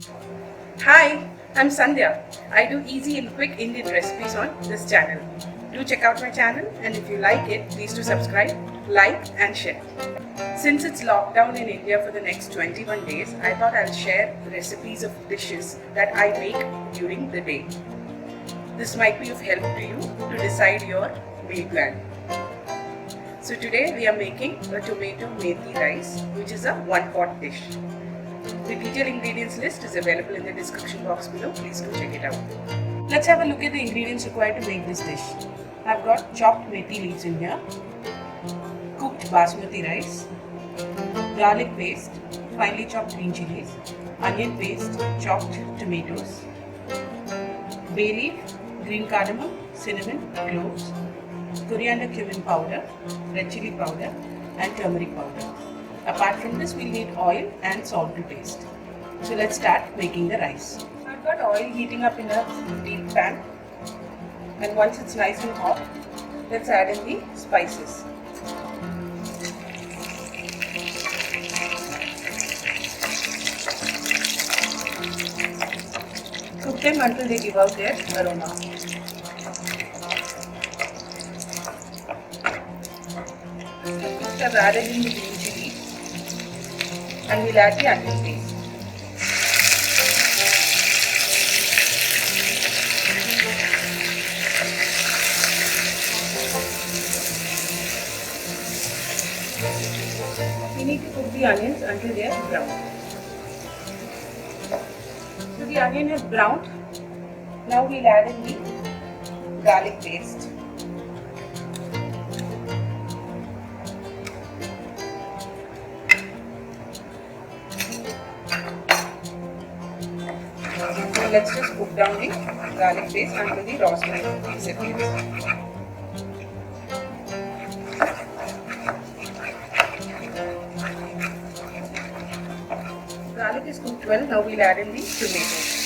Hi, I'm Sandhya. I do easy and quick Indian recipes on this channel. Do check out my channel, and if you like it, please do subscribe, like and share. Since it's lockdown in India for the next 21 days, I thought I'll share recipes of dishes that I make during the day. This might be of help to you to decide your meal plan. So today we are making a tomato methi rice, which is a one-pot dish. The detailed ingredients list is available in the description box below. Please do check it out. Let's have a look at the ingredients required to make this dish. I've got chopped methi leaves in here, cooked basmati rice, garlic paste, finely chopped green chilies, onion paste, chopped tomatoes, bayleaf, green cardamom, cinnamon, cloves, coriander cumin powder, red chilli powder and turmeric powder. Apart from this, we'll need oil and salt to taste. So let's start making the rice. I've got oil heating up in a deep pan, and once it's nice and hot, let's add in the spices. Cook them until they give out their aroma. I've added in the green chilli, and we'll add the onion paste. We need to cook the onions until they are brown. So the onion is browned. Now we'll add in the garlic paste. So let's just cook down the garlic paste until the raw smell disappears. Garlic is cooked well. Now we'll add in the tomatoes.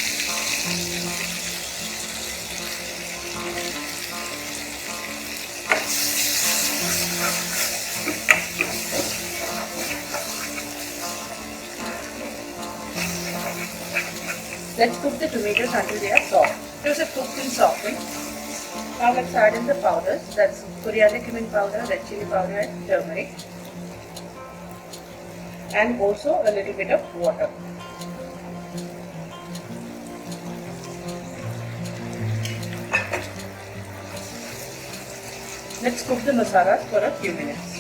Let's cook the tomatoes until they are soft. Those are cooked and softened. Now let's add in the powders. That's coriander cumin powder, red chilli powder and turmeric. And also a little bit of water. Let's cook the masalas for a few minutes.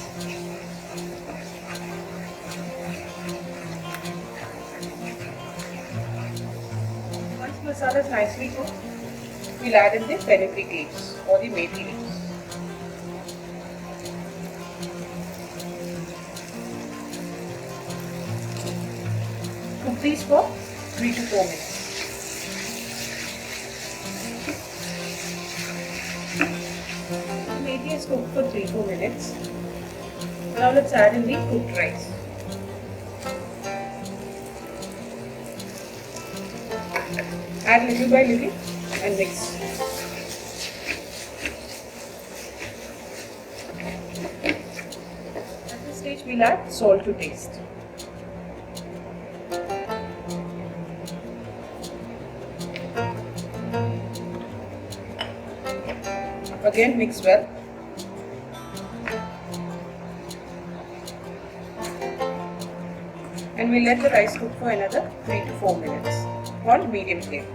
Once masala is nicely cooked, we'll add in the fenugreek leaves or the methi leaves. Cook these for 3 to 4 minutes. The methi is cooked for 3-4 minutes. Now let's add in the cooked rice. Add little by little and mix. At this stage we'll add salt to taste. Again mix well. And we'll let the rice cook for another 3 to 4 minutes on medium flame.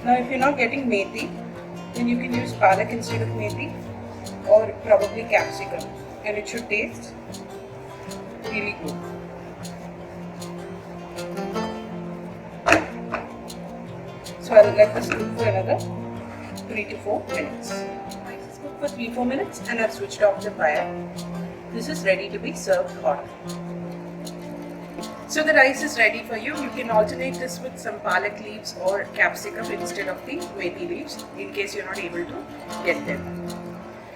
Now if you're not getting methi, then you can use palak instead of methi or probably capsicum, and it should taste really good. So I'll let this cook for another 3 to 4 minutes. Rice is cooked for 3-4 minutes and I've switched off the fire. This is ready to be served hot. So the rice is ready for you. You can alternate this with some palak leaves or capsicum instead of the methi leaves in case you're not able to get them.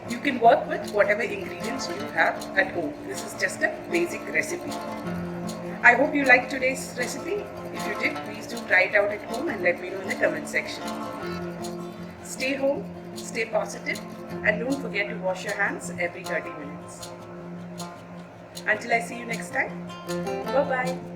You can work with whatever ingredients you have at home. This is just a basic recipe. I hope you liked today's recipe. If you did, please do try it out at home and let me know in the comment section. Stay home, stay positive And don't forget to wash your hands every 30 minutes. Until I see you next time, bye-bye.